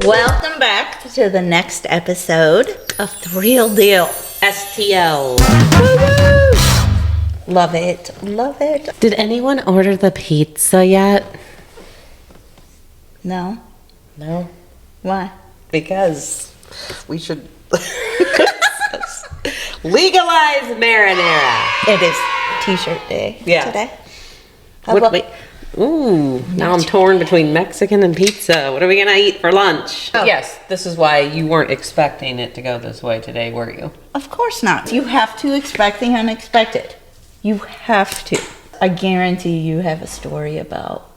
Welcome back to the next episode of The Real Deal. STL. Woo-woo! Love it. Love it. Did anyone order the pizza yet? No? No. Why? Because we should legalize marinara. It is T-shirt day today. Ooh, now I'm torn between Mexican and pizza. What are we gonna eat for lunch? Oh. Yes, this is why you weren't expecting it to go this way today, were you? Of course not. You have to expect the unexpected. You have to. I guarantee you have a story about...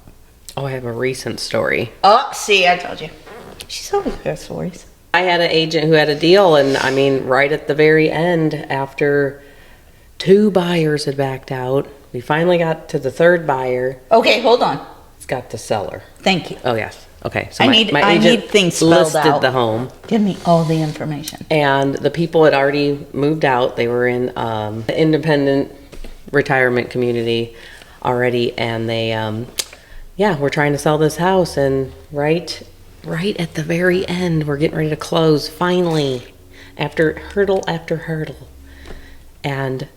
Oh, I have a recent story. Oh, see, I told you. She's always got stories. I had an agent who had a deal, and I mean, right at the very end, after 2 buyers had backed out, we finally got to the 3rd buyer. Okay, hold on. It's got the seller. Thank you. Oh, yes. Okay. So I my agent need things spelled listed out. the home. Give me all the information. And the people had already moved out. They were in an independent retirement community already. And they, we're trying to sell this house. And right at the very end, we're getting ready to close finally after hurdle after hurdle. And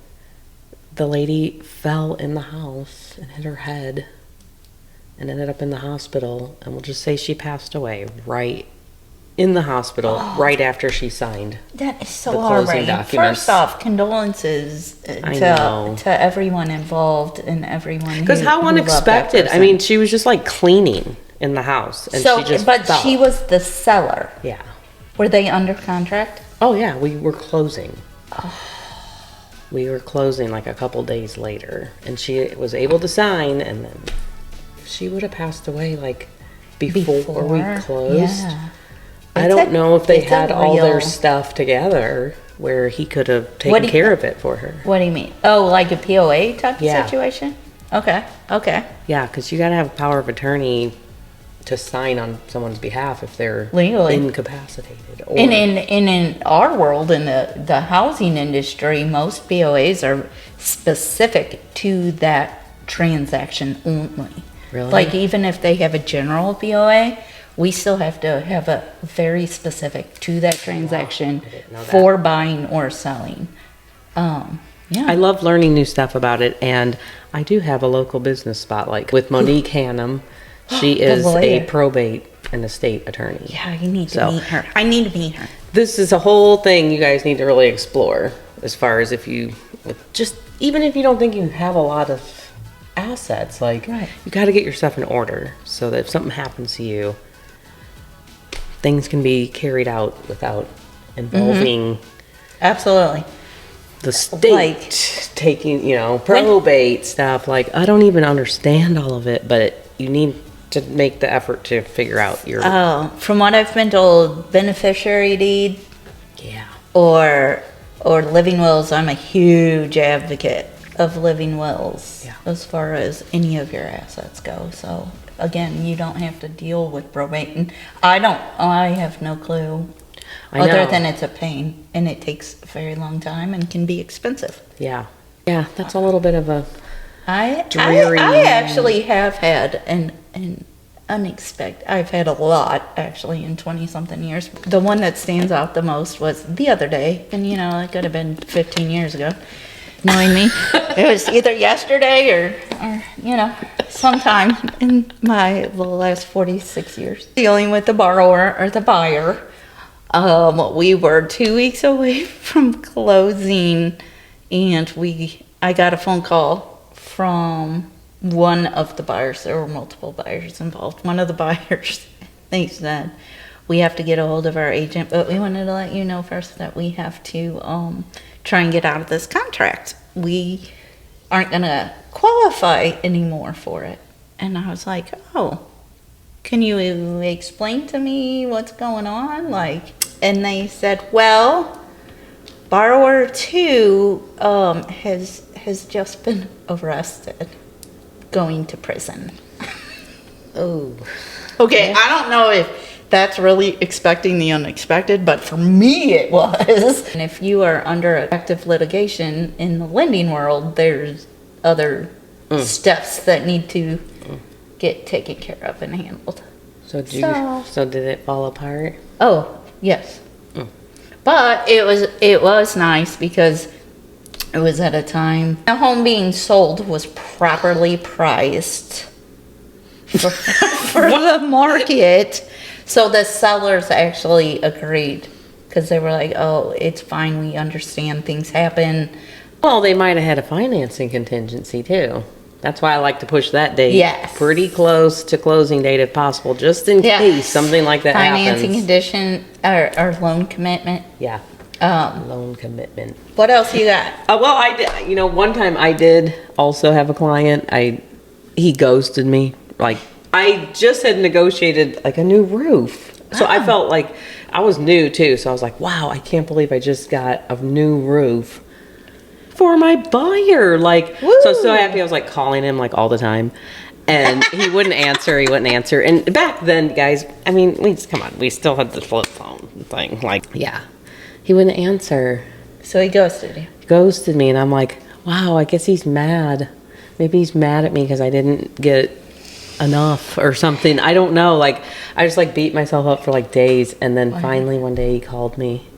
the lady fell in the house and hit her head and ended up in the hospital. And we'll just say she passed away right in the hospital right after she signed. That is so the closing heartbreaking. documents. First off, condolences to everyone involved and everyone. Because how unexpected. I mean, she was just like cleaning in the house. And she just fell. She was the seller. Yeah. Were they under contract? Oh, yeah. We were closing. We were closing like a couple days later. And she was able to sign. And then she would have passed away like before we closed. Yeah. I don't know if they had all their stuff together where he could have taken care of it for her. What do you mean? Oh, like a POA type situation? Okay. Yeah, because you got to have power of attorney to sign on someone's behalf if they're legally incapacitated. Or, and in our world, in the housing industry, most POAs are specific to that transaction only. Really? Like even if they have a general POA, we still have to have a very specific to that transaction for buying or selling. Yeah. I love learning new stuff about it, and I do have a local business spotlight with Monique Hannum. She is a probate and estate attorney. Yeah, you need to meet her. I need to meet her. This is a whole thing you guys need to really explore as far as if you just, even if you don't think you have a lot of assets, like you got to get your stuff in order so that if something happens to you, things can be carried out without involving absolutely the state taking, probate stuff. Like, I don't even understand all of it, but you need to make the effort to figure out your... from what I've been told, beneficiary deed or living wills, I'm a huge advocate of living wills as far as any of your assets go. So again, you don't have to deal with probate. And I have no clue other than it's a pain and it takes a very long time and can be expensive. Yeah, that's a little bit of a dreary... I actually have had an unexpected... I've had a lot, actually, in 20-something years. The one that stands out the most was the other day, and, it could have been 15 years ago, knowing me. It was either yesterday or sometime in the last 46 years. Dealing with the borrower or the buyer. We were 2 weeks away from closing, and I got a phone call from one of the buyers. There were multiple buyers involved. One of the buyers, they said, we have to get a hold of our agent, but we wanted to let you know first that we have to try and get out of this contract. We aren't going to qualify anymore for it. And I was like, oh, can you explain to me what's going on? And they said, well, borrower 2 has just been arrested, going to prison. Oh. Okay, I don't know if that's really expecting the unexpected, but for me it was. And if you are under active litigation in the lending world, there's other steps that need to get taken care of and handled. So did it fall apart? Oh, yes. But it was nice because it was at a time the home being sold was properly priced for the market. So the sellers actually agreed because they were like, "Oh, it's fine. We understand things happen." Well, they might have had a financing contingency too. That's why I like to push that date pretty close to closing date if possible, just in case something like that financing happens. condition or loan commitment. Yeah. Loan commitment. What else you got? Well, I did. One time I did also have a client. He ghosted me. Like I just had negotiated like a new roof, so I felt like I was new too. So I was like, wow, I can't believe I just got a new roof for my buyer. Like, so I was so happy. I was like calling him like all the time, and he wouldn't answer. And back then, guys, I mean, come on, we still had the flip phone thing. Like, yeah, he wouldn't answer. So he ghosted you. Ghosted me, and I'm like, wow, I guess he's mad. Maybe he's mad at me because I didn't get enough or something. I don't know. Like, I just like beat myself up for like days, and then finally one day he called me,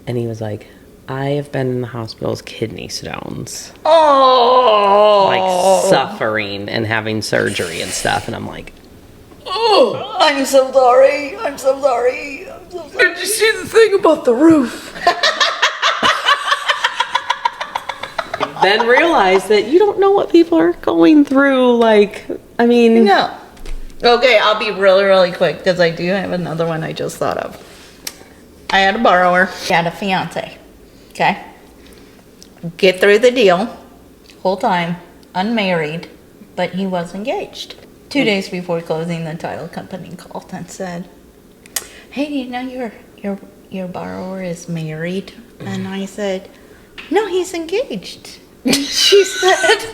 and he was like, I have been in the hospital with kidney stones. Oh, like suffering and having surgery and stuff. And I'm like, oh, I'm so sorry. I'm so sorry. I'm so sorry. Did you see the thing about the roof? Then realize that you don't know what people are going through. Like, I mean, no. Okay, I'll be really, really quick because I do have another one I just thought of. I had a borrower. He had a fiance. Okay. Get through the deal. Whole time. Unmarried. But he was engaged. 2 days before closing, the title company called and said, hey, do you know your borrower is married? And I said, no, he's engaged. She said,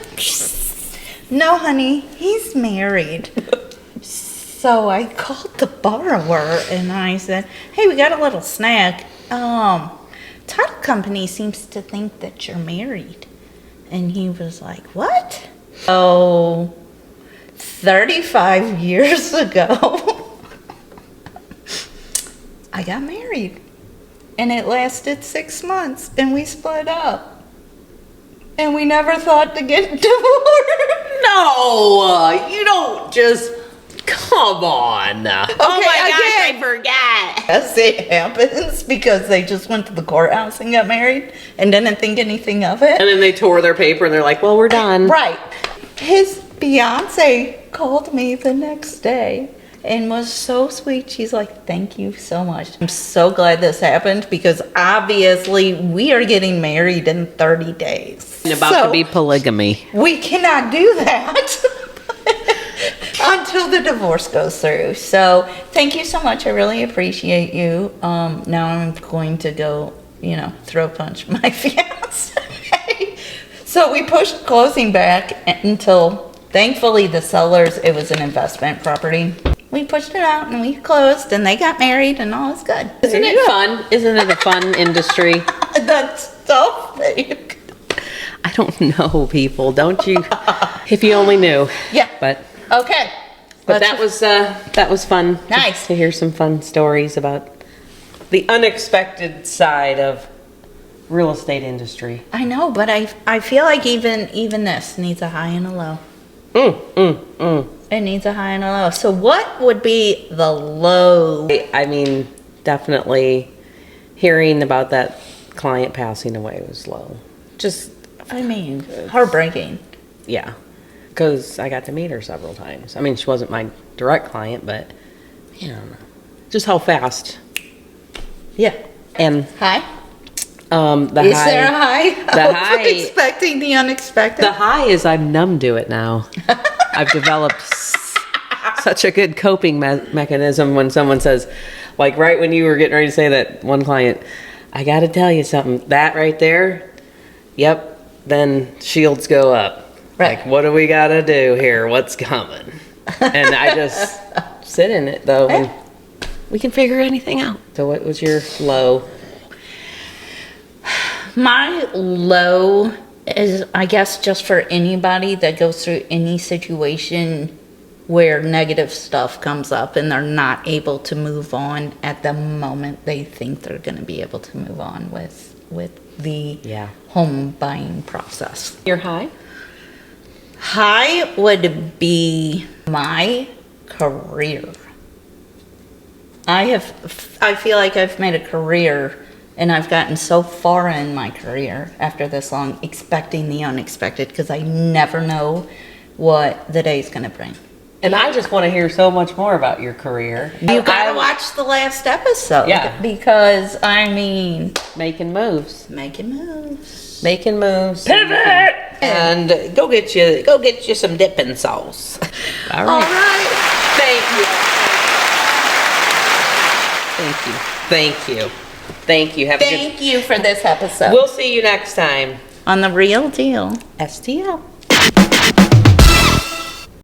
no, honey, he's married. So I called the borrower and I said, hey, we got a little snack. Title company seems to think that you're married. And he was like, what? Oh, 35 years ago, I got married. And it lasted 6 months and we split up. And we never thought to get divorced. no, you don't just, come on. Oh my gosh, I forgot. Yes, it happens because they just went to the courthouse and got married and didn't think anything of it. And then they tore their paper and they're like, well, we're done. Right. His fiance called me the next day and was so sweet. She's like, thank you so much. I'm so glad this happened because obviously we are getting married in 30 days. And about to be polygamy. We cannot do that until the divorce goes through. So thank you so much. I really appreciate you. Now I'm going to go, throw punch my fiance. So we pushed closing back until, thankfully, the sellers, it was an investment property. We pushed it out and we closed and they got married and all is good. Isn't it fun? Isn't it a fun industry? That's so fake. I don't know, people. Don't you? If you only knew. Yeah. But Okay. that was fun. Nice. To hear some fun stories about the unexpected side of real estate industry. I know, but I feel like even this needs a high and a low. It needs a high and a low. So what would be the low? I mean, definitely hearing about that client passing away was low. Just, Heartbreaking. yeah. Because I got to meet her several times. I mean, she wasn't my direct client, but, just how fast. Yeah. And High? the Is high. there a high? The I was high. expecting the unexpected. The high is I'm numb to it now. I've developed such a good coping mechanism when someone says, like right when you were getting ready to say that one client, I got to tell you something. That right there, yep, then shields go up. Right. Like, what do we got to do here? What's coming? And I just sit in it, though, and we can figure anything out. So what was your low? My low is, I guess, just for anybody that goes through any situation where negative stuff comes up and they're not able to move on at the moment they think they're going to be able to move on with the Yeah. home buying process. Your high? High would be my career. I feel like I've made a career and I've gotten so far in my career after this long, expecting the unexpected, because I never know what the day's going to bring. And I just want to hear so much more about your career. You gotta watch the last episode. Yeah. Because, I mean, Making moves. making moves. Making moves. Pivot! And go get you some dipping sauce. All All right. right. Thank you. Thank you. Thank you. Thank you. Have a good. Thank you for this episode. We'll see you next time. On The Real Deal. STL.